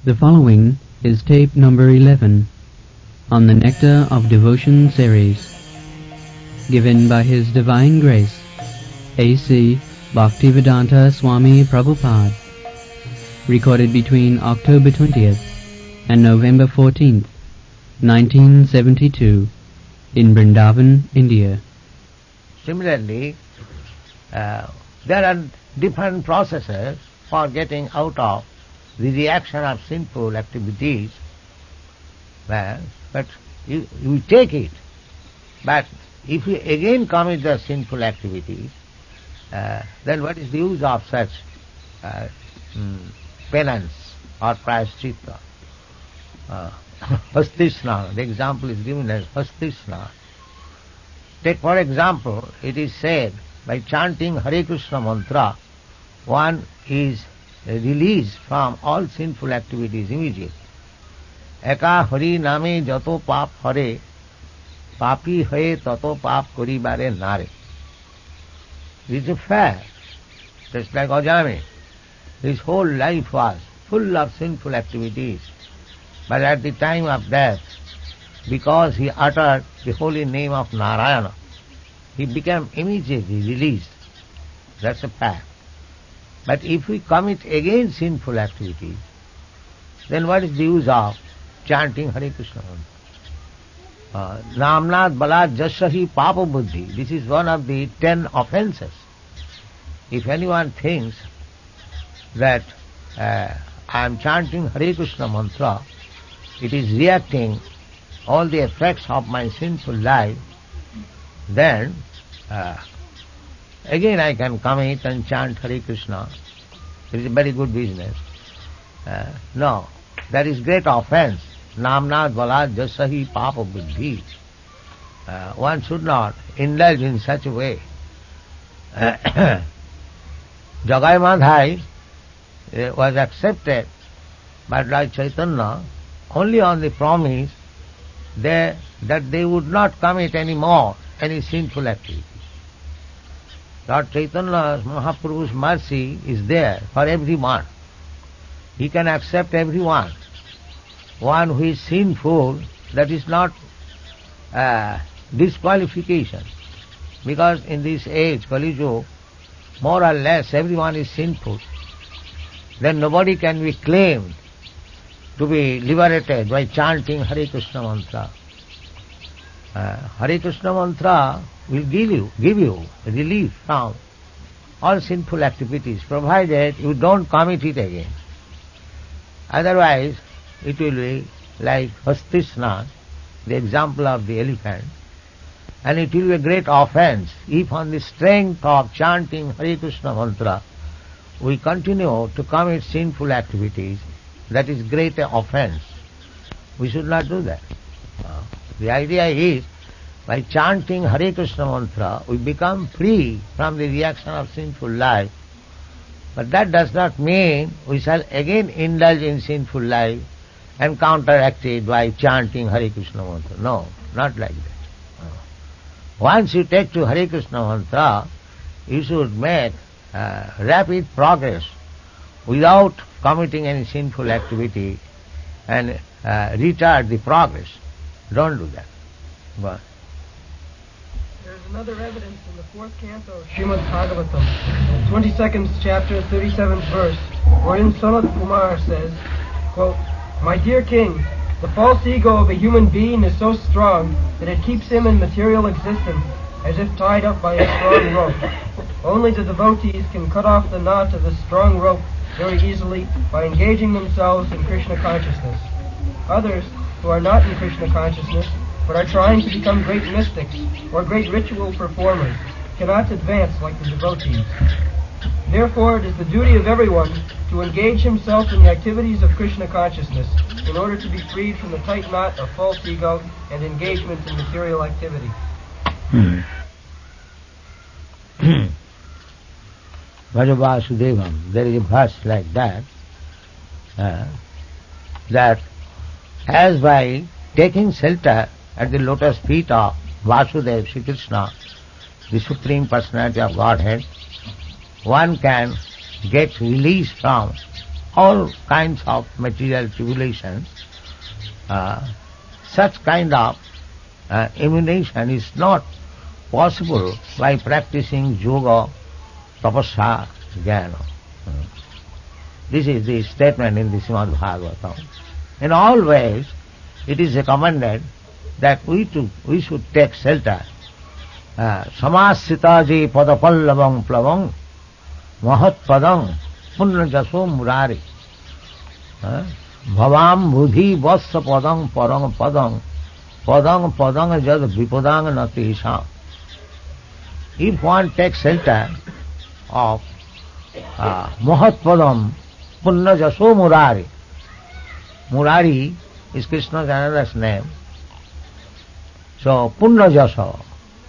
The following is tape number 11 on the Nectar of Devotion series, given by His Divine Grace, A.C. Bhaktivedanta Swami Prabhupada, recorded between October 20th and November 14th, 1972, in Vrindavan, India. Similarly, there are different processes for getting out of the reaction of sinful activities, but you take it. But if you again commit the sinful activities, then what is the use of such penance or prayaschitta? Hastisnana, the example is given as hastisnana. Take for example, it is said by chanting Hare Krishna mantra, one is released from all sinful activities immediately. Eka Hari Name Jato Pap Hare, Papi Haye Tato Pap Karibare Nare. This is a fact. Just like Ajami, his whole life was full of sinful activities. But at the time of death, because he uttered the holy name of Narayana, he became immediately released. That's a fact. But if we commit again sinful activities, then what is the use of chanting Hare Krishna mantra? Namnat Balad Jasahi Papa Buddhi. This is one of the 10 offences. If anyone thinks that I am chanting Hare Krishna mantra, it is reacting all the effects of my sinful life, then again I can commit and chant Hare Krishna. It is a very good business. No, that is great offense. Namnat Balad Jasahi Papa Buddhi. One should not indulge in such a way. Jagai Madhai was accepted by Lord Chaitanya only on the promise that they would not commit any more any sinful activity. Lord Chaitanya's Mahaprabhu's mercy is there for everyone. He can accept everyone. One who is sinful, that is not disqualification. Because in this age, Kali Yuga, more or less everyone is sinful. Then nobody can be claimed to be liberated by chanting Hare Krishna mantra. Hare Krishna mantra will give you relief from all sinful activities, provided you don't commit it again. Otherwise, it will be like Hastisnana, the example of the elephant, and it will be a great offense if on the strength of chanting Hare Krishna mantra we continue to commit sinful activities. That is great offense. We should not do that. The idea is, by chanting Hare Krishna mantra, we become free from the reaction of sinful life. But that does not mean we shall again indulge in sinful life and counteract it by chanting Hare Krishna mantra. No, not like that. Once you take to Hare Krishna mantra, you should make rapid progress without committing any sinful activity and retard the progress. Don't do that. But there is another evidence in the 4th canto of Srimad Bhagavatam, 22nd chapter, 37th verse, wherein Sanat Kumar says, quote, "My dear king, the false ego of a human being is so strong that it keeps him in material existence as if tied up by a strong rope. Only the devotees can cut off the knot of the strong rope very easily by engaging themselves in Krishna consciousness. Others, who are not in Krishna consciousness, but are trying to become great mystics or great ritual performers, cannot advance like the devotees. Therefore, it is the duty of everyone to engage himself in the activities of Krishna consciousness in order to be freed from the tight knot of false ego and engagement in material activity." Vasudevam, there is a verse like that, that as by taking shelter at the lotus feet of Vasudeva, Sri Krishna, the Supreme Personality of Godhead, one can get release from all kinds of material tribulations, such kind of elimination is not possible by practicing yoga, tapasya, jnana. This is the statement in the Srimad Bhagavatam. In all ways, it is recommended that we should take shelter. Samasita je padapallavam plavam mahat padam punnajaso murari bhavam buddhi vassa padam parang padam padam padam jad vipadang nati isam. If one takes shelter of mahat padam punnajaso murari, Murari is Krishna's another name. So Punnajasa,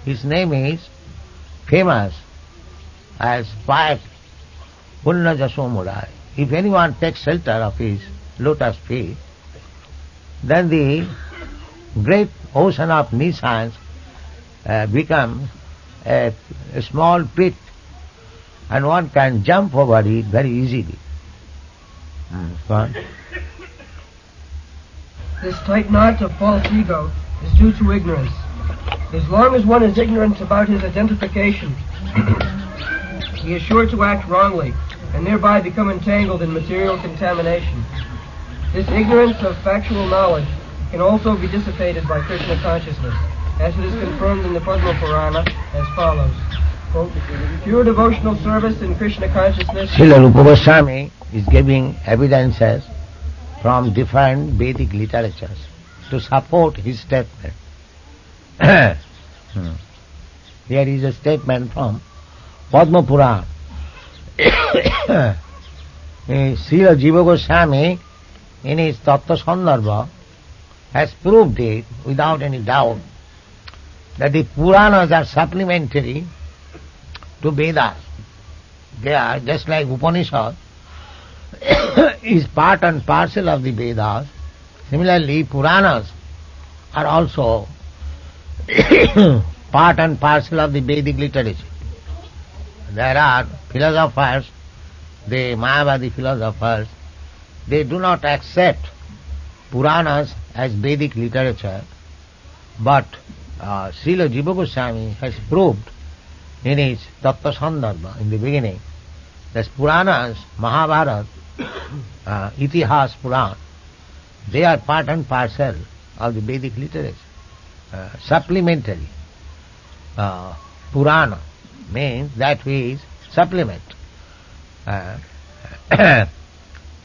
his name is famous as pipe Punnajaso Murari. If anyone takes shelter of his lotus feet, then the great ocean of nescience becomes a small pit, and one can jump over it very easily. This tight knot of false ego is due to ignorance. As long as one is ignorant about his identification, he is sure to act wrongly and thereby become entangled in material contamination. This ignorance of factual knowledge can also be dissipated by Krishna consciousness, as it is confirmed in the Padma Purana as follows. Quote, pure devotional service in Krishna consciousness. Srila Rupa Goswami is giving evidences from different Vedic literatures to support his statement. Here is a statement from Padma Purana. Srila Jiva Goswami in his Tattva Sandarbha has proved it without any doubt that the Puranas are supplementary to Vedas. They are just like Upanishad is part and parcel of the Vedas. Similarly, Puranas are also part and parcel of the Vedic literature. There are philosophers, the Mayavadi philosophers, they do not accept Puranas as Vedic literature, but Srila Jiva Goswami has proved in his Tattva Sandarbha in the beginning that Puranas, Mahabharata, Itihas Puran, they are part and parcel of the Vedic literature. Supplementary. Purana means that which is supplement.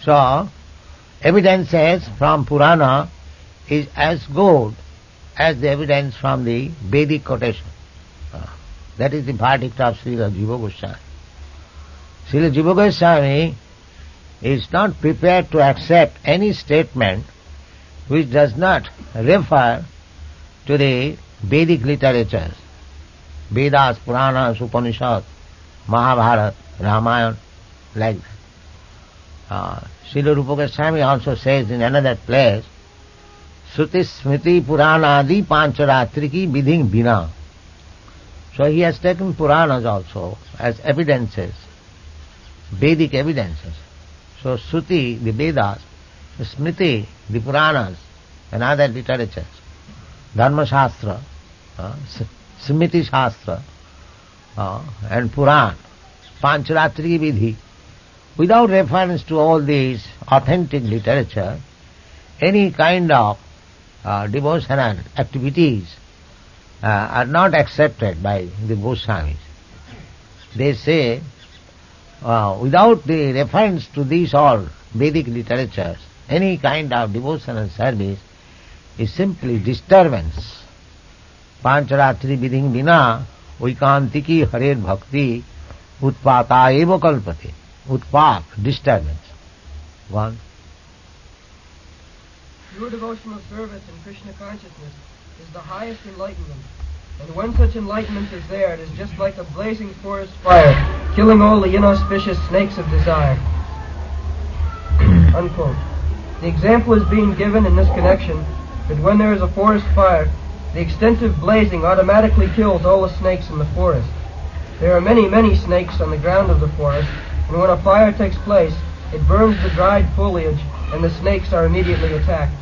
So, evidences from Purana is as good as the evidence from the Vedic quotation. That is the verdict of Srila Jiva Goswami. Srila Jiva Goswami is not prepared to accept any statement which does not refer to the Vedic literatures, Vedas, Puranas, Upanishads, Mahabharata, Ramayana, like that. Srila Rupa Goswami also says in another place, Sruti Smriti Puranadi Pancharatriki Vidhing Bina. So he has taken Puranas also as evidences, Vedic evidences. So Sruti, the Vedas, Smriti, the Puranas, and other literatures, Dharma Shastra, Smriti Shastra, and Puran, Pancharatriki Vidhi. Without reference to all these authentic literature, any kind of devotional activities are not accepted by the Goswamis. They say, without the reference to these all Vedic literatures, any kind of devotional service is simply disturbance. Pancharatri vidhing vina vaikantiki harer bhakti utpata eva kalpate. Utpat, disturbance. One. Pure devotional service in Krishna consciousness is the highest enlightenment. And when such enlightenment is there, it is just like a blazing forest fire, killing all the inauspicious snakes of desire. Unquote. The example is being given in this connection that when there is a forest fire, the extensive blazing automatically kills all the snakes in the forest. There are many, many snakes on the ground of the forest, and when a fire takes place, It burns the dried foliage, and the snakes are immediately attacked.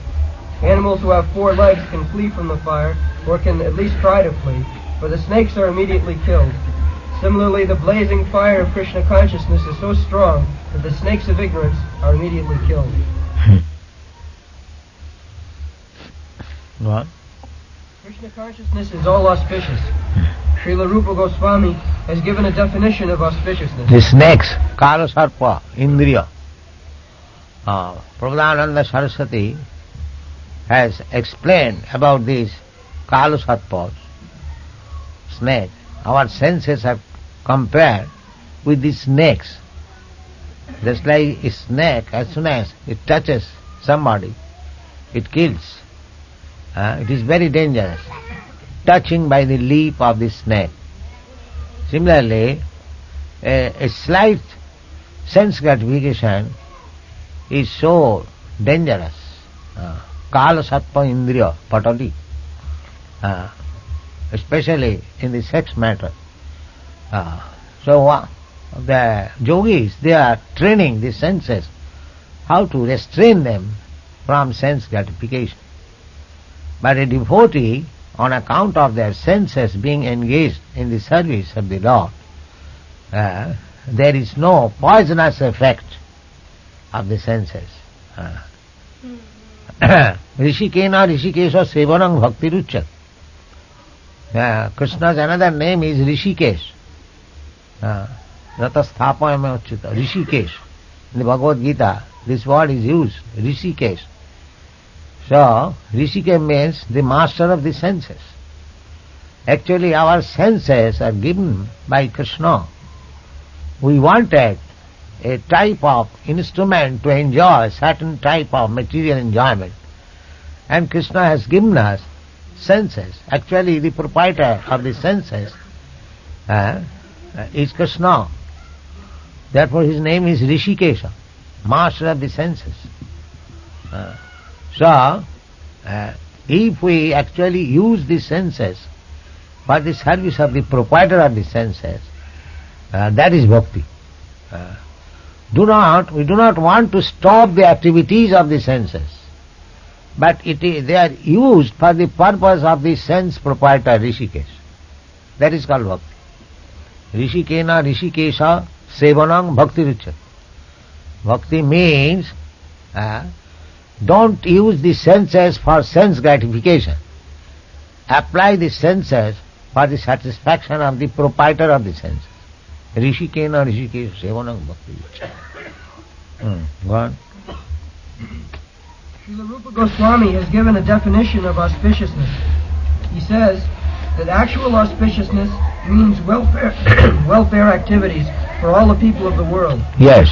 Animals who have 4 legs can flee from the fire, or can at least try to flee, but the snakes are immediately killed. Similarly, the blazing fire of Krishna consciousness is so strong that the snakes of ignorance are immediately killed. What? Krishna consciousness is all auspicious. Srila Rupa Goswami has given a definition of auspiciousness. The snakes, Kala Sarpa, Indriya. Prabhupada Saraswati has explained about these Kala Sarpas, snake. Our senses are compared with the snakes. Just like a snake, as soon as it touches somebody, it kills. It is very dangerous, touching by the leaf of the snake. Similarly, a slight sense gratification is so dangerous. Kala Sattva Indriya Patali. Especially in the sex matter. So the yogis, they are training the senses how to restrain them from sense gratification. But a devotee, on account of their senses being engaged in the service of the Lord, there is no poisonous effect of the senses. Rishikena Rishikesha Sevanam Bhakti Ruchat. Krishna's another name is Rishikesh. Ratasthapayam Uchita. Rishikesh. In the Bhagavad Gita, this word is used, Rishikesh. So, Rishikesh means the master of the senses. Actually, our senses are given by Krishna. We wanted a type of instrument to enjoy certain type of material enjoyment. And Krishna has given us senses. Actually, the proprietor of the senses is Krishna. Therefore, his name is Rishikesha, master of the senses. So, if we actually use the senses for the service of the proprietor of the senses, that is bhakti. We do not want to stop the activities of the senses, but they are used for the purpose of the sense proprietor Rishikesh. That is called bhakti. Rishikena Rishikesha Sevanam Bhakti Ruchat. Bhakti means don't use the senses for sense gratification. Apply the senses for the satisfaction of the proprietor of the senses. Rishikena Rishikesha Sevanam Bhakti Ruchat. Go on. Srila Rupa Goswami has given a definition of auspiciousness. He says that actual auspiciousness means welfare activities for all the people of the world. Yes.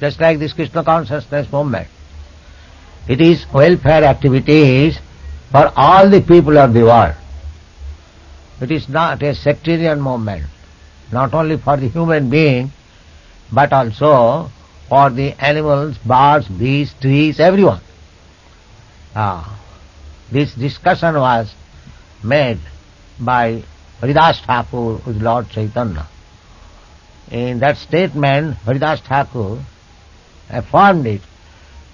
Just like this Krishna consciousness movement. It is welfare activities for all the people of the world. It is not a sectarian movement, not only for the human being, but also for the animals, birds, beasts, trees, everyone. This discussion was made by Haridas Thakur with Lord Chaitanya. In that statement, Haridas Thakur affirmed it,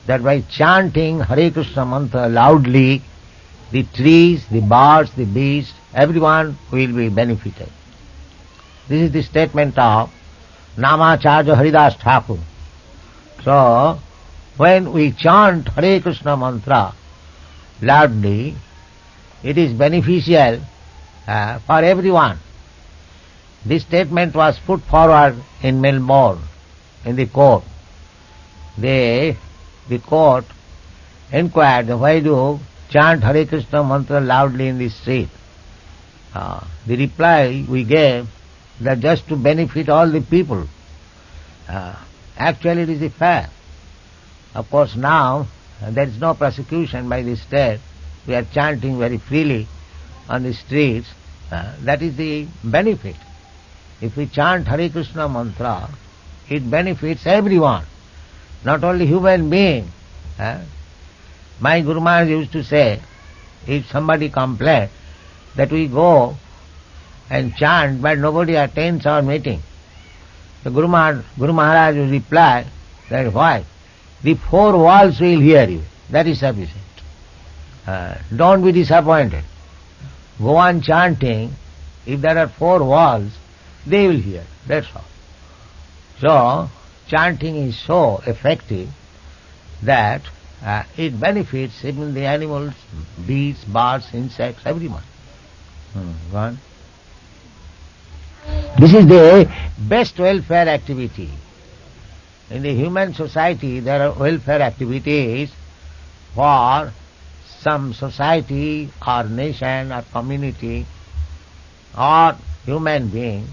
that by chanting Hare Krishna mantra loudly, the trees, the birds, the beasts, everyone will be benefited. This is the statement of Namacharya Haridas Thakur. So, when we chant Hare Krishna mantra loudly, it is beneficial for everyone. This statement was put forward in Melbourne, in the court. The court inquired, why do you chant Hare Krishna mantra loudly in the street? The reply we gave, that just to benefit all the people. Actually, it is a fact. Of course, now there is no prosecution by the state. We are chanting very freely on the streets. That is the benefit. If we chant Hare Krishna mantra, it benefits everyone, not only human being. My Guru Maharaj used to say, if somebody complains that we go and chant but nobody attends our meeting, the Guru Maharaj will reply, That is why the four walls will hear you. That is sufficient. Don't be disappointed. Go on chanting. If there are four walls, they will hear. That's all. So, chanting is so effective that it benefits even the animals, beasts, birds, insects, everyone. Go on. This is the best welfare activity. In the human society, there are welfare activities for some society or nation or community or human being,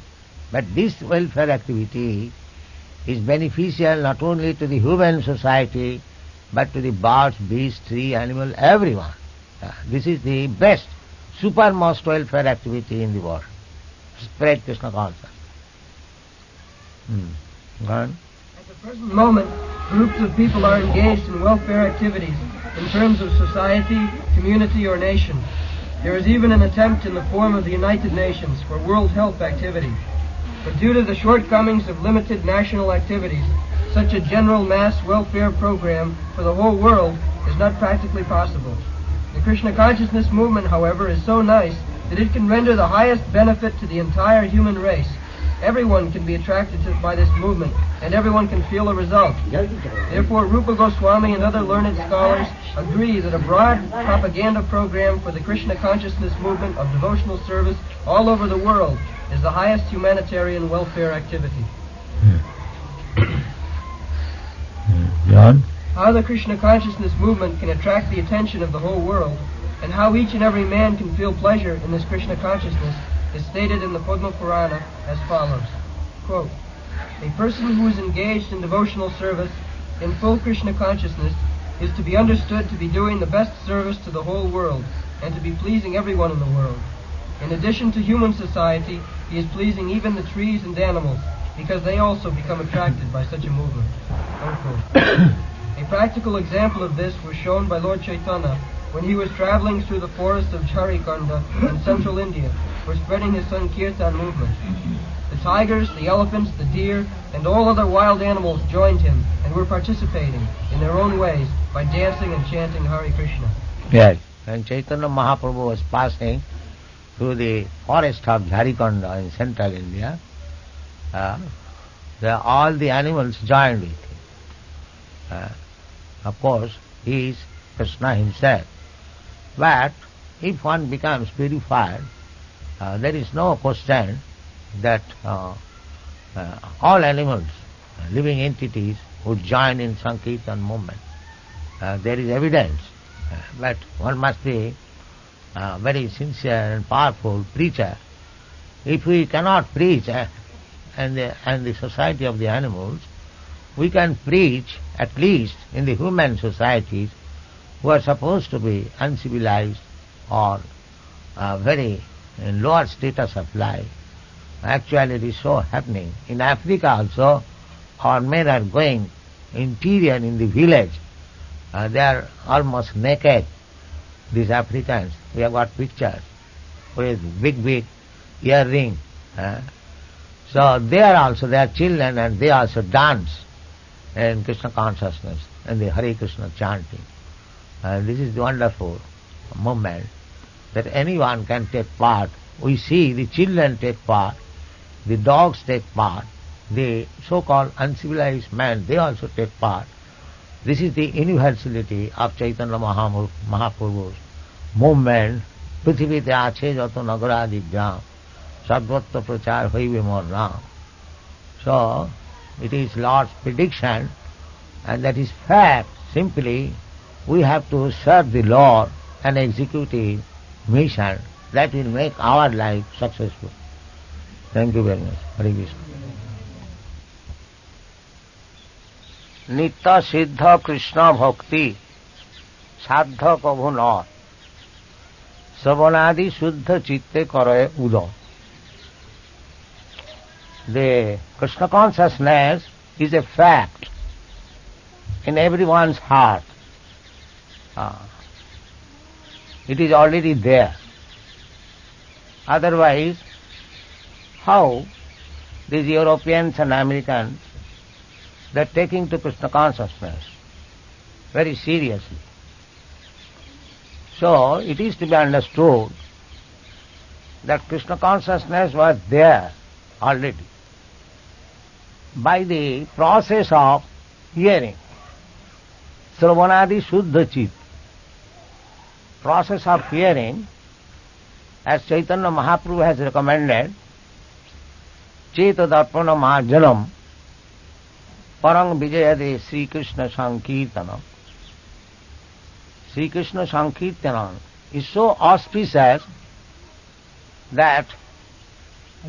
but this welfare activity is beneficial not only to the human society, but to the birds, beasts, tree, animal, everyone. This is the best, supermost welfare activity in the world. Spread Krishna consciousness. Go on. At the present moment, groups of people are engaged in welfare activities in terms of society, community, or nation. There is even an attempt in the form of the United Nations for World Health activity. But due to the shortcomings of limited national activities, such a general mass welfare program for the whole world is not practically possible. The Krishna consciousness movement, however, is so nice that it can render the highest benefit to the entire human race. Everyone can be attracted by this movement, and everyone can feel a result. Therefore, Rupa Goswami and other learned scholars agree that a broad propaganda program for the Krishna consciousness movement of devotional service all over the world is the highest humanitarian welfare activity. John? How the Krishna consciousness movement can attract the attention of the whole world, and how each and every man can feel pleasure in this Krishna consciousness, is stated in the Padma Purana as follows. Quote, a person who is engaged in devotional service in full Krishna consciousness is to be understood to be doing the best service to the whole world and to be pleasing everyone in the world. In addition to human society, he is pleasing even the trees and animals, because they also become attracted by such a movement. Unquote. A practical example of this was shown by Lord Chaitanya when he was traveling through the forest of Jharikanda in central India for spreading his Sankirtan movement. The tigers, the elephants, the deer, and all other wild animals joined him and were participating in their own ways by dancing and chanting Hare Krishna. Yes, when Chaitanya Mahaprabhu was passing through the forest of Jharikanda in central India, all the animals joined with him. Of course, he is Krishna himself. But if one becomes purified, there is no question that all animals, living entities, would join in Sankirtan movement. There is evidence. But one must be very sincere and powerful preacher. If we cannot preach and the society of the animals, we can preach at least in the human societies who are supposed to be uncivilized or very in lower status of life. Actually it is so happening. In Africa also, our men are going interior in the village. They are almost naked, these Africans. We have got pictures with big earring. So they are children and they also dance in Krishna consciousness and the Hare Krishna chanting. This is the wonderful movement that anyone can take part. We see the children take part, the dogs take part, the so-called uncivilized men, they also take part. This is the universality of Chaitanya Mahaprabhu's movement. পৃথিবীতে আছে যত নগরাদি গ্রাম সর্বত্র প্রচার হইবে মোর নাম. So it is Lord's prediction, and that is fact. Simply we have to serve the Lord and execute His mission. That will make our life successful. Thank you very much. Hare Krishna. নিত্য সিদ্ধ কৃষ্ণ ভক্তি সাধ্য কভু নয় শ্রবণাদি শুদ্ধ চিত্তে করে উদয়. The Krishna consciousness is a fact in everyone's heart. It is already there. Otherwise, how these Europeans and Americans, they are taking to Krishna consciousness very seriously. So it is to be understood that Krishna consciousness was there already. By the process of hearing, Sravanadi Shuddha Chit, process of hearing, as Chaitanya Mahaprabhu has recommended, Cheta Darpana Marjanam Parang Vijayade Sri Krishna Sankirtanam. Sri Krishna Sankirtanam is so auspicious that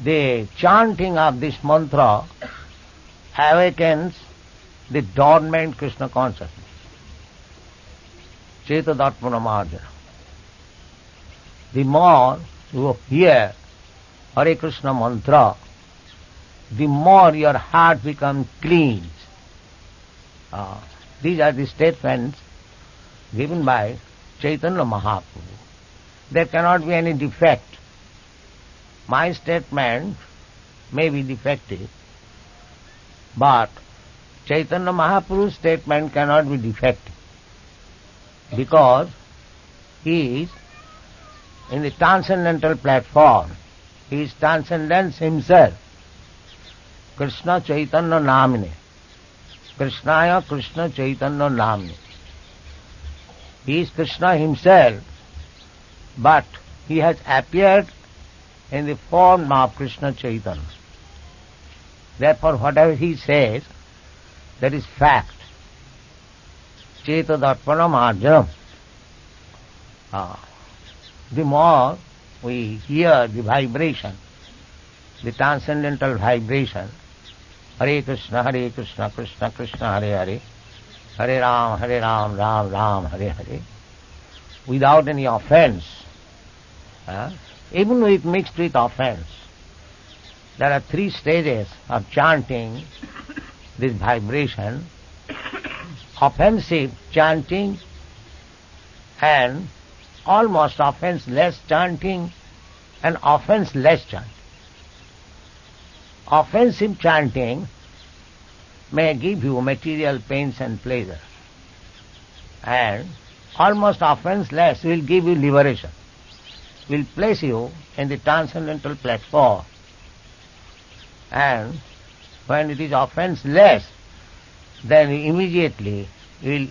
the chanting of this mantra awakens the dormant Krishna consciousness. Cheta Darpana Marjana. The more you hear Hare Krishna mantra, the more your heart becomes clean. These are the statements given by Chaitanya Mahaprabhu. There cannot be any defect. My statement may be defective, but Chaitanya Mahaprabhu's statement cannot be defective, because he is in the transcendental platform. He is transcendence himself. Krishna Chaitanya Namine. Krishnaya Krishna Chaitanya Namine. He is Krishna himself, but he has appeared in the form of Krishna Chaitanya. Therefore, whatever he says, that is fact. Cheta Darpana Marjanam. The more we hear the vibration, the transcendental vibration, Hare Krishna, Krishna Krishna, Hare Hare, Hare Ram, Ram Ram, Hare Hare, without any offense, even with mixed with offense. There are 3 stages of chanting this vibration: offensive chanting and almost offenseless chanting and offenseless chanting. Offensive chanting may give you material pains and pleasure, and almost offenseless will give you liberation, will place you in the transcendental platform. And when it is offenseless, then immediately you will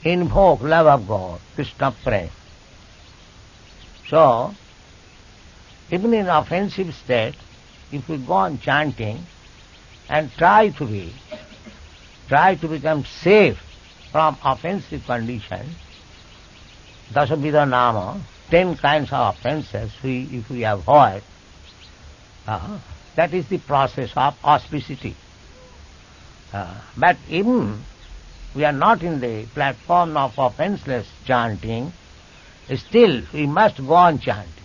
invoke love of God, Krishna Prem. So, even in offensive state, if we go on chanting and try to become safe from offensive condition, Dasavidha Nama, 10 kinds of offenses, if we avoid, that is the process of auspicity. But even we are not in the platform of offenseless chanting, still we must go on chanting.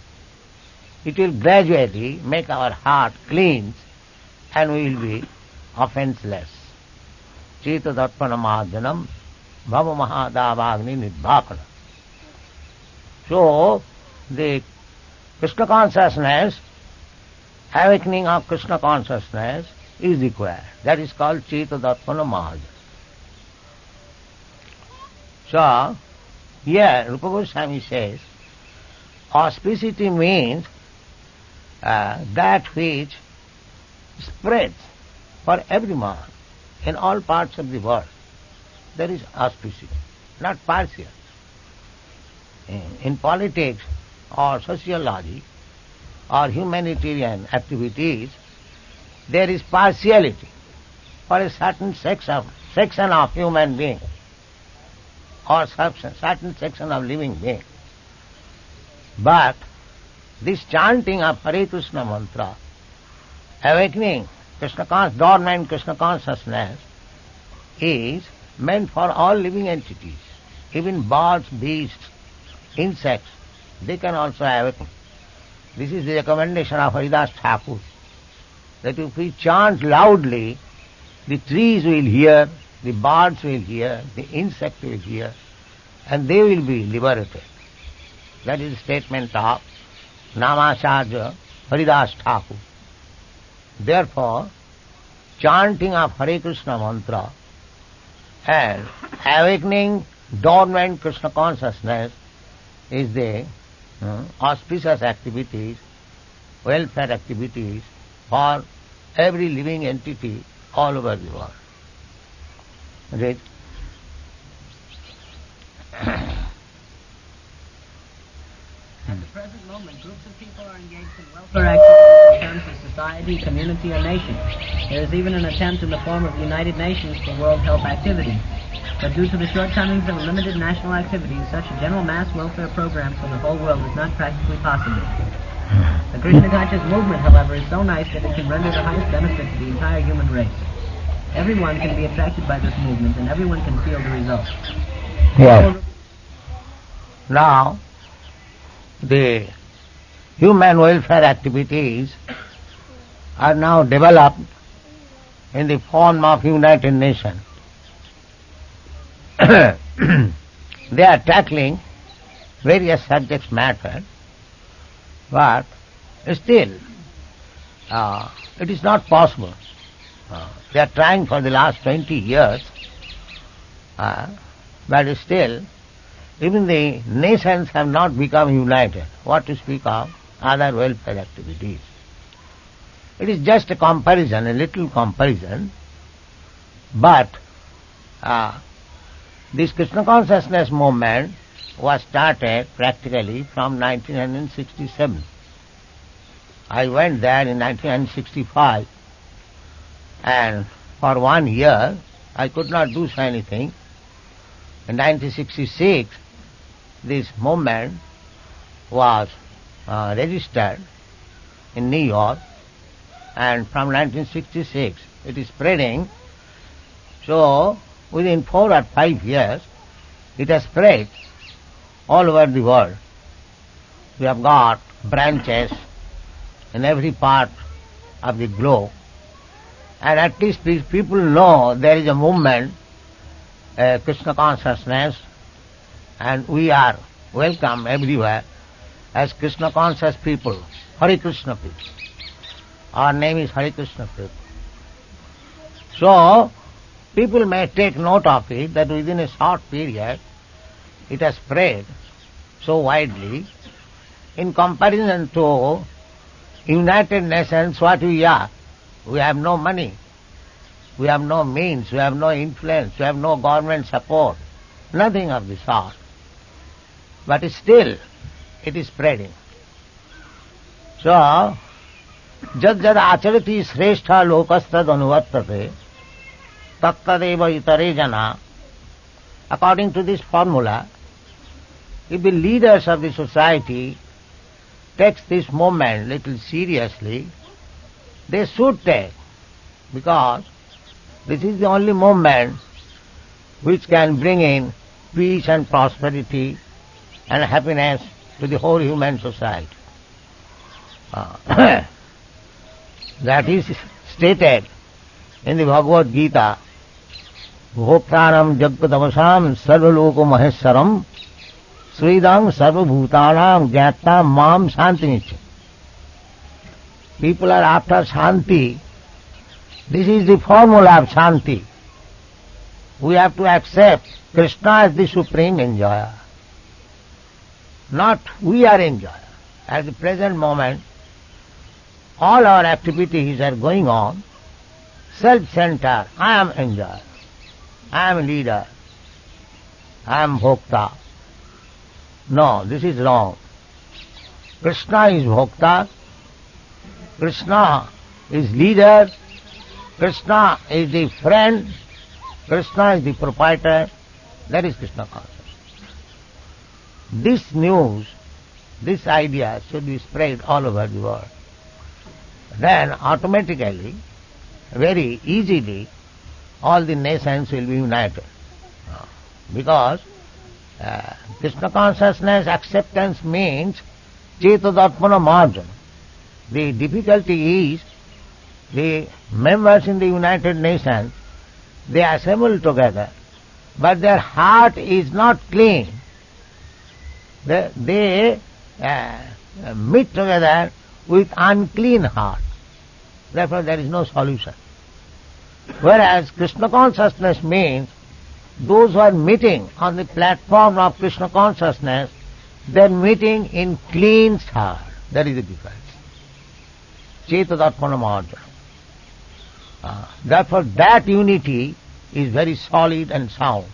It will gradually make our heart clean and we will be offenseless. Cheta Darpana Marjanam Bhava Mahadavagni Nidbhakana. So, the Krishna consciousness, awakening of Krishna consciousness is required. That is called Cheta Darpana Marjana. So, here Rupa Goswami says, auspicity means that which spreads for everyone in all parts of the world. There is auspicity, not partial. In politics or sociology or humanitarian activities, there is partiality for a certain section of human being or certain section of living being. But this chanting of Hare Krishna mantra, awakening dormant Krishna consciousness, is meant for all living entities. Even birds, beasts, insects, they can also awaken. This is the recommendation of Haridas Thakur, that if we chant loudly, the trees will hear, the birds will hear, the insects will hear, and they will be liberated. That is the statement of Namacharya Haridas Thakur. Therefore, chanting of Hare Krishna mantra and awakening dormant Krishna consciousness is the auspicious activities, welfare activities for every living entity all over the world. Right? At the present moment, groups of people are engaged in welfare activities in terms of society, community, or nation. There is even an attempt in the form of the United Nations for World Health Activity. But due to the shortcomings of limited national activities, such a general mass welfare program for the whole world is not practically possible. The Krishna conscious movement, however, is so nice that it can render the highest benefit to the entire human race. Everyone can be attracted by this movement, and everyone can feel the results. Yes. Now, the human welfare activities are now developed in the form of United Nations. They are tackling various subject matter, but still it is not possible. They are trying for the last 20 years, but still even the nations have not become united. What to speak of other welfare activities? It is just a comparison, a little comparison, but this Krishna consciousness movement was started practically from 1967. I went there in 1965, and for 1 year I could not do anything. In 1966, this movement was registered in New York, and from 1966 it is spreading. So within 4 or 5 years it has spread all over the world. We have got branches in every part of the globe, and at least people know there is a movement, Krishna consciousness, and we are welcome everywhere as Krishna conscious people, Hare Krishna people. Our name is Hare Krishna people. So people may take note of it that within a short period it has spread so widely. In comparison to United Nations, what we are? We have no money, we have no means, we have no influence, we have no government support, nothing of the sort. But still it is spreading. So, jad jad acharati shrestha lokastad anuvartate tattadeva itare jana. According to this formula, if the leaders of the society takes this movement little seriously, they should take, because this is the only movement which can bring in peace and prosperity and happiness to the whole human society. That is stated in the Bhagavad Gita, Bhoktaram Jagpadavasam Sarvaloko Maheswaram Sridam Sarvabhutanam Jnata Mam Santimicha. People are after Shanti. This is the formula of Shanti. We have to accept Krishna as the supreme enjoyer. Not we are enjoyer. At the present moment, all our activities are going on self-centered. I am enjoyer, I am leader, I am bhokta. No, this is wrong. Krishna is bhokta, Krishna is leader, Krishna is the friend, Krishna is the proprietor. That is Krishna consciousness. This news, this idea should be spread all over the world. Then automatically, very easily, all the nations will be united. Because Krishna consciousness acceptance means Cetadatmana marjan. The difficulty is the members in the United Nations, they assemble together, but their heart is not clean. They meet together with unclean heart. Therefore there is no solution. Whereas Krishna consciousness means those who are meeting on the platform of Krishna consciousness, they are meeting in clean heart. That is the difference. Chetadarpana Marjana. Therefore that unity is very solid and sound.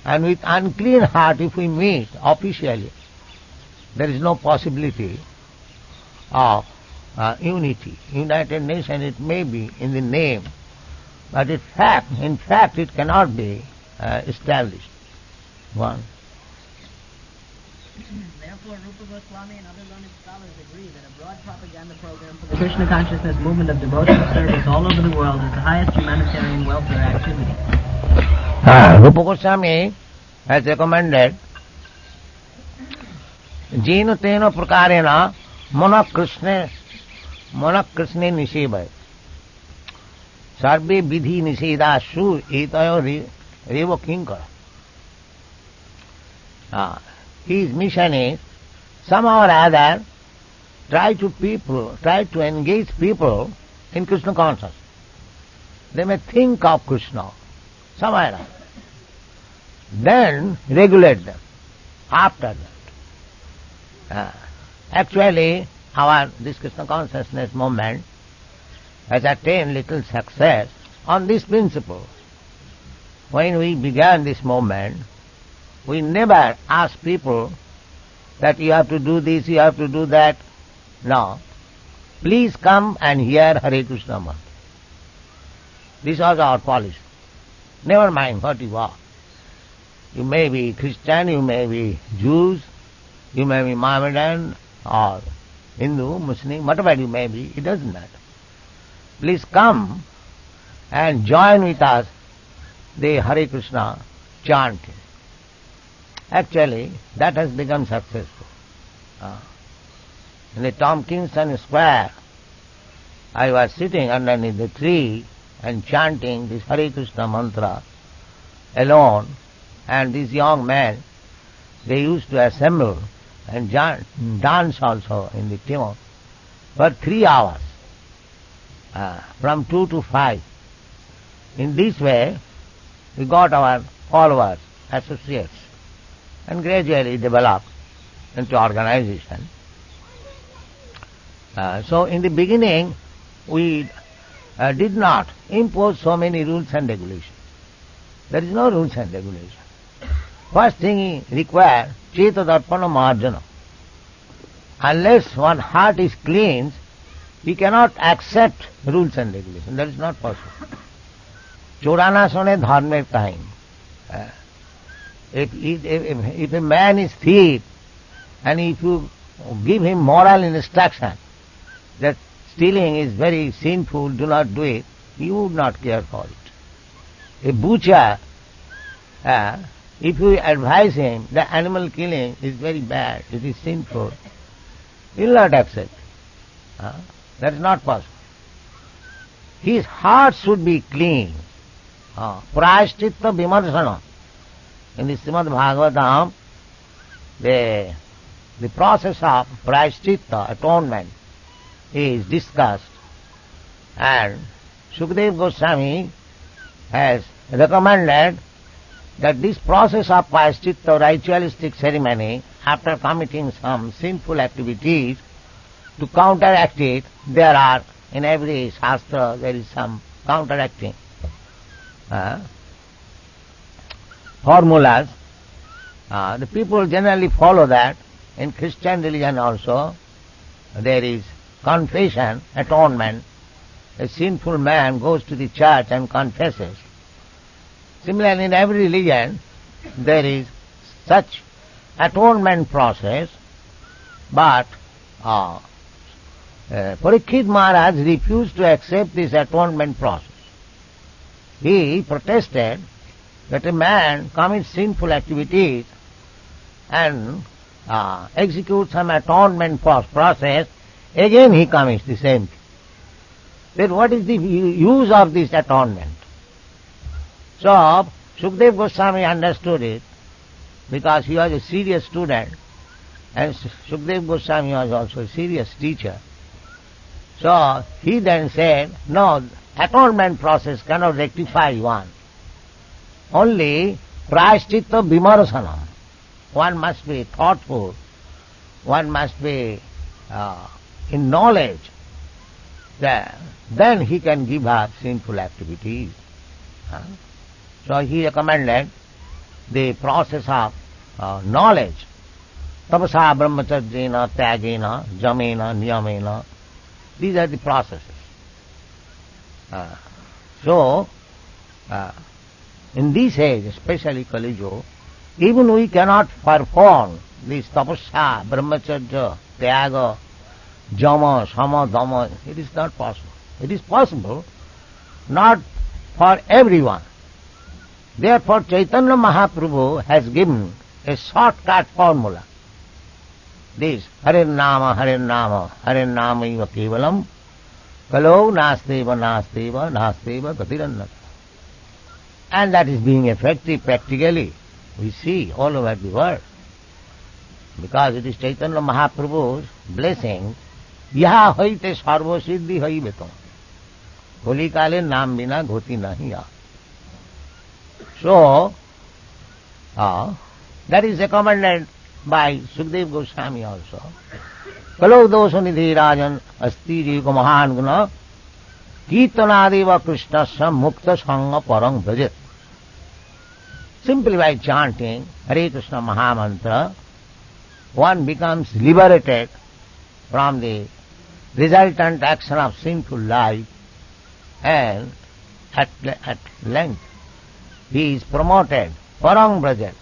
And with unclean heart, if we meet officially, there is no possibility of unity. United Nation it may be in the name, but in fact it cannot be established. One. Therefore, Rupa Goswami and other learned scholars agree that a broad propaganda program for the Krishna consciousness movement of devotional service all over the world is the highest humanitarian welfare activity. Rupa Goswami has recommended Jena Tena Prakarena Mana Krishna Nishebhaya Sarve Vidhi Nishedashu Etayo Revo Kinkara. His mission is somehow or other try to engage people in Krishna consciousness. They may think of Krishna somewhere else. Then regulate them after that. Actually, this Krishna consciousness movement has attained little success on this principle. When we began this movement, we never asked people that you have to do this, you have to do that. No. Please come and hear Hare Krishna mantra. This was our policy. Never mind what you are. You may be Christian, you may be Jews, you may be Mohammedan or Hindu, Muslim, whatever you may be, it doesn't matter. Please come and join with us the Hare Krishna chanting. Actually, that has become successful. In the Tompkinson Square, I was sitting underneath the tree and chanting this Hare Krishna mantra alone, and these young men, they used to assemble and dance also in the tune for 3 hours, from 2 to 5. In this way, we got our followers, associates, and gradually developed into organization. So in the beginning, we did not impose so many rules and regulations. There is no rules and regulations. First thing required, Chetadarpana Marjana. Unless one heart is cleansed, we cannot accept rules and regulations. That is not possible. Chorana sone dharme time. If a man is thief, and if you give him moral instruction that stealing is very sinful, do not do it, he would not care for it. A butcher, if you advise him that animal killing is very bad, it is sinful, he will not accept. That is not possible. His heart should be clean. Prayaschitta vimarsana. In the Srimad Bhagavatam, the process of prayaschitta, atonement, is discussed, and Sukadeva Goswami has recommended that this process of prayaschitta, ritualistic ceremony, after committing some sinful activities, to counteract it, there are, in every shastra, there is some counteracting formulas. The people generally follow that. In Christian religion also, there is confession, atonement. A sinful man goes to the church and confesses. Similarly, in every religion, there is such atonement process, but Parikshit Maharaj refused to accept this atonement process. He protested that a man commits sinful activities and executes some atonement process, again he commits the same thing. Then what is the use of this atonement? So Sukadeva Goswami understood it, because he was a serious student and Sukadeva Goswami was also a serious teacher. So he then said, no, atonement process cannot rectify one. Only prayaschitta vimarsanam. One must be thoughtful, one must be in knowledge. Then he can give up sinful activities. So he recommended the process of knowledge. Tapasa, brahmacharjena, tyagena, jamena, niyamena. These are the processes. So, in this age, especially Kali Yuga, even we cannot perform this tapasya, brahmacharya, tyaga, jama, sama, dhamma. It is not possible. It is possible, not for everyone. Therefore, Chaitanya Mahaprabhu has given a shortcut formula. This, Hare Nama, Hare Nama, Hare Nama iva kevalam, kalo nasteva, nasteva, nasteva gatirannata. And that is being effective practically. We see all over the world. Because it is Chaitanya Mahaprabhu's blessing, yaha hoite sarva siddhi haibetam. Holi kale naam bina ghoti nahi ya. So, that is recommended by Sukadeva Goswami also. Kalo dosha nidhi rajan asti jiva mahan guna kirtanadeva krishnasya mukta sangha parang bhajet. Simply by chanting Hare Krishna Mahamantra, one becomes liberated from the resultant action of sinful life, and at length he is promoted, parang bhajet.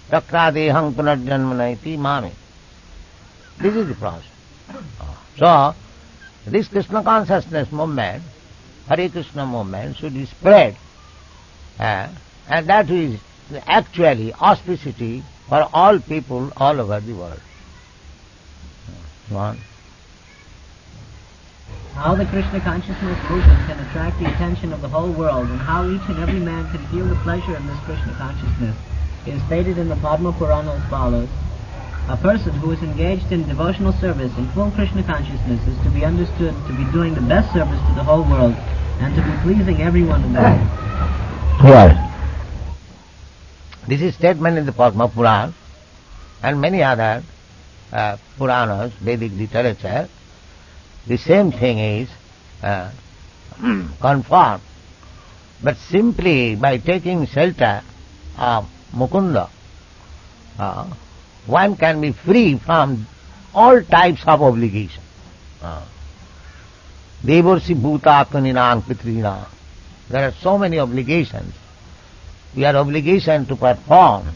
Takradehang punarjanmanaiti mami. This is the process. So, this Krishna consciousness movement, Hare Krishna movement, should be spread. And that is actually auspicity for all people all over the world. One. How the Krishna consciousness movement can attract the attention of the whole world, and how each and every man can feel the pleasure of this Krishna consciousness, is stated in the Padma Purana as follows. A person who is engaged in devotional service in full Krishna consciousness is to be understood to be doing the best service to the whole world and to be pleasing everyone in the world. Yes. This is statement in the Padma Purana and many other Puranas, Vedic literature. The same thing is confirmed. But simply by taking shelter of Mukunda, one can be free from all types of obligation. Devarsi bhuta kaninang pitrinang. There are so many obligations. We are obligation to perform,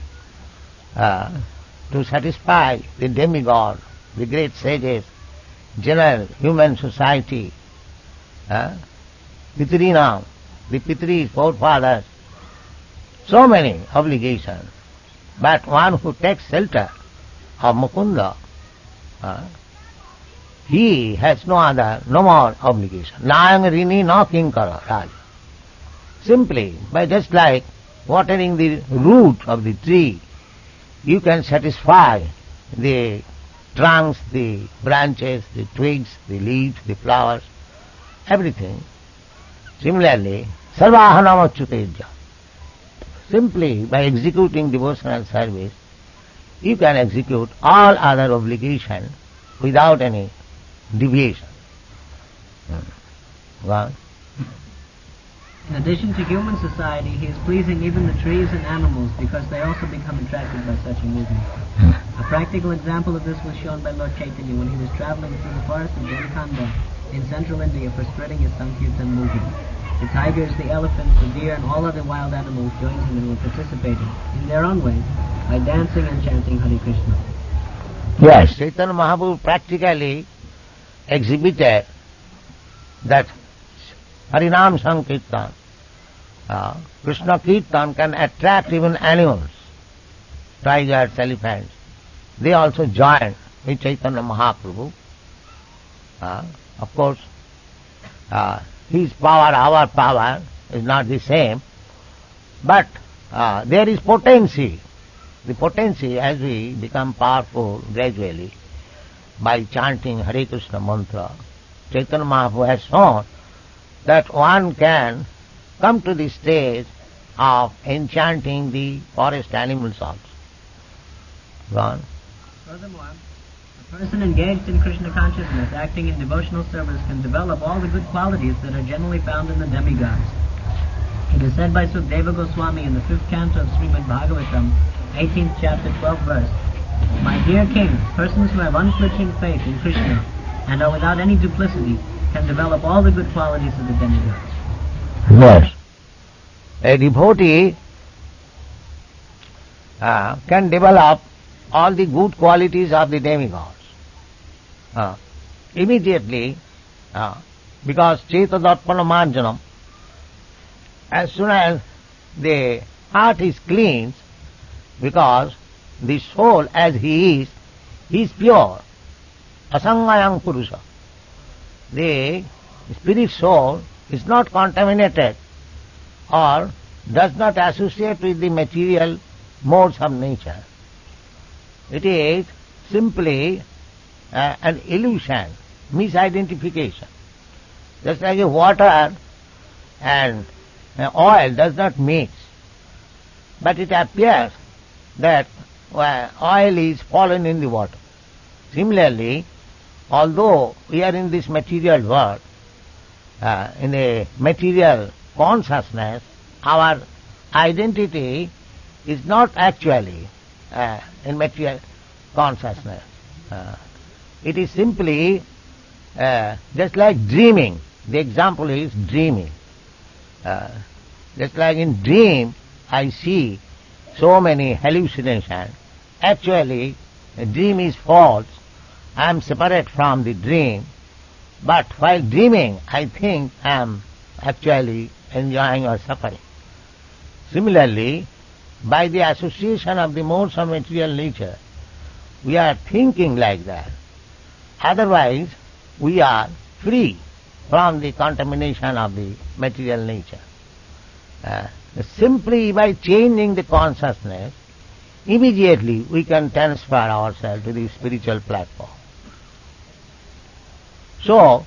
to satisfy the demigod, the great sages, general human society, pitrinang, the pitris, forefathers, so many obligations. But one who takes shelter of Mukunda, he has no more obligation. Nayang rini no kinkara raj. Simply, by just like watering the root of the tree, you can satisfy the trunks, the branches, the twigs, the leaves, the flowers, everything. Similarly, sarvahanam achyuteja. Simply by executing devotional service, you can execute all other obligations without any deviation. Well, in addition to human society, he is pleasing even the trees and animals because they also become attracted by such a movement. A practical example of this was shown by Lord Chaitanya when he was traveling through the forest of Jharkhand in central India for spreading his Sankirtan movement. The tigers, the elephants, the deer, and all other wild animals joined him and were participating, in their own way, by dancing and chanting Hare Krishna. Yes, Chaitanya Mahaprabhu practically exhibited that Harinam Sankirtan, Krishna Kirtan can attract even animals, tigers, elephants. They also join with Chaitanya Mahaprabhu. Of course, his power, our power is not the same, but there is potency. The potency, as we become powerful gradually by chanting Hare Krishna mantra, Chaitanya Mahaprabhu has shown that one can come to the stage of enchanting the forest animals also. Go on. Furthermore, a person engaged in Krishna consciousness, acting in devotional service, can develop all the good qualities that are generally found in the demigods. It is said by Sukadeva Goswami in the 5th canto of Srimad Bhagavatam, 18th chapter, 12th verse, "My dear king, persons who have unflinching faith in Krishna and are without any duplicity can develop all the good qualities of the demigods." Yes. A devotee can develop all the good qualities of the demigods. Immediately, because Cetadatpana Marjanam, as soon as the heart is cleansed, because the soul as he is pure, asangayang purusha. The spirit soul is not contaminated or does not associate with the material modes of nature. It is simply an illusion, misidentification. Just like water and oil does not mix, but it appears that oil is fallen in the water. Similarly, although we are in this material world, in the material consciousness, our identity is not actually in material consciousness. It is simply just like dreaming. The example is dreaming. Just like in dream, I see so many hallucinations. Actually, a dream is false. I am separate from the dream. But while dreaming, I think I am actually enjoying or suffering. Similarly, by the association of the modes of material nature, we are thinking like that. Otherwise, we are free from the contamination of the material nature. Simply by changing the consciousness, immediately we can transfer ourselves to the spiritual platform. So,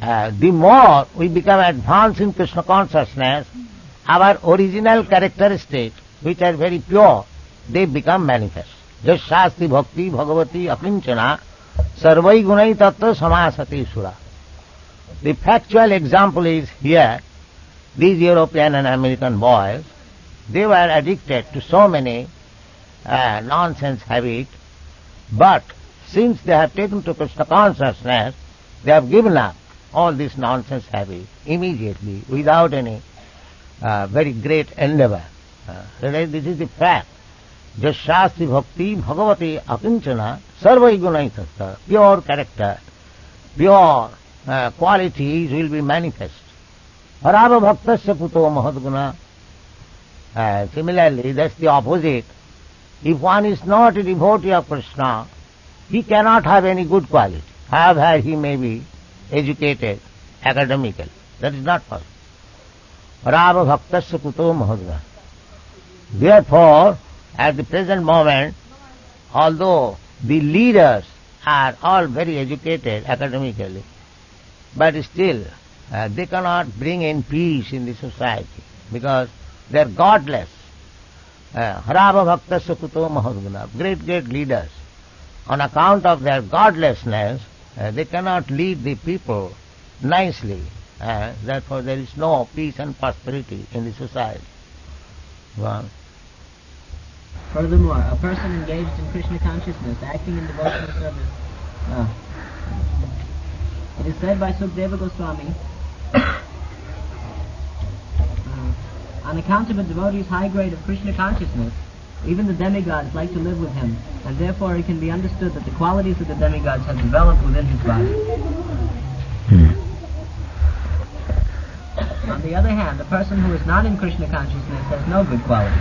the more we become advanced in Krishna consciousness, our original characteristics, which are very pure, they become manifest. Jas shasti bhakti bhagavati akinchana sarvai gunai tattva samasati sura. The factual example is here, these European and American boys, they were addicted to so many nonsense habits, but since they have taken to Krishna consciousness, they have given up all this nonsense habits immediately, without any very great endeavor. This is the fact. Jas shasti bhakti bhagavati akinchana sarvai gunai tattva. Pure character, pure qualities will be manifest. Harava bhaktasya puto mahadguna. Similarly, that's the opposite. If one is not a devotee of Krishna, he cannot have any good quality, however he may be educated academically. That is not possible. Harava bhaktasya puto mahadguna. Therefore, at the present moment, although the leaders are all very educated academically, but still they cannot bring in peace in the society because they are godless. Harava bhaktasya kuto mahadguna. Great leaders, on account of their godlessness, they cannot lead the people nicely. Therefore there is no peace and prosperity in the society. Well, furthermore, a person engaged in Krishna consciousness, acting in devotional service, it is said by Sukadeva Goswami, on account of a devotee's high grade of Krishna consciousness, even the demigods like to live with him, and therefore it can be understood that the qualities of the demigods have developed within his body. On the other hand, the person who is not in Krishna consciousness has no good qualities.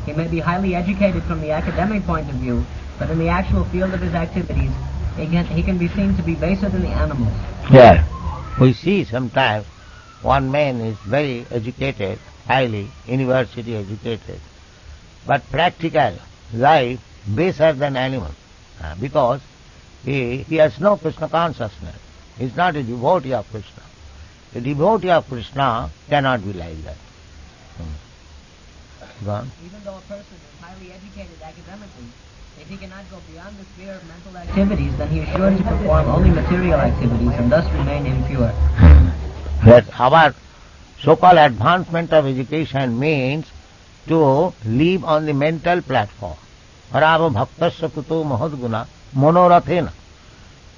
He may be highly educated from the academic point of view, but in the actual field of his activities, he can be seen to be baser than the animals. Yeah. We see sometimes one man is very educated, highly university educated, but practical life baser than animals, because he has no Krishna consciousness. He is not a devotee of Krishna. A devotee of Krishna cannot be like that. Go on. Even though a person is highly educated academically, if he cannot go beyond the sphere of mental activities, then he is sure to perform only material activities and thus remain impure. That our so-called advancement of education means to live on the mental platform. Parava bhaktasya kuto mahadguna monorathena.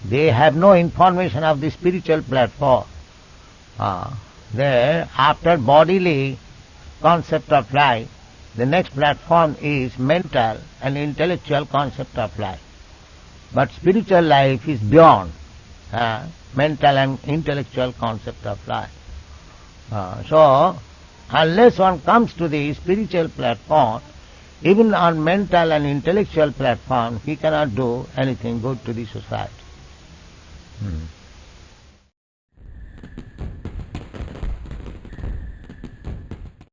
They have no information of the spiritual platform. There, after bodily concept of life, the next platform is mental and intellectual concept of life. But spiritual life is beyond mental and intellectual concept of life. So, unless one comes to the spiritual platform, even on mental and intellectual platform, he cannot do anything good to the society.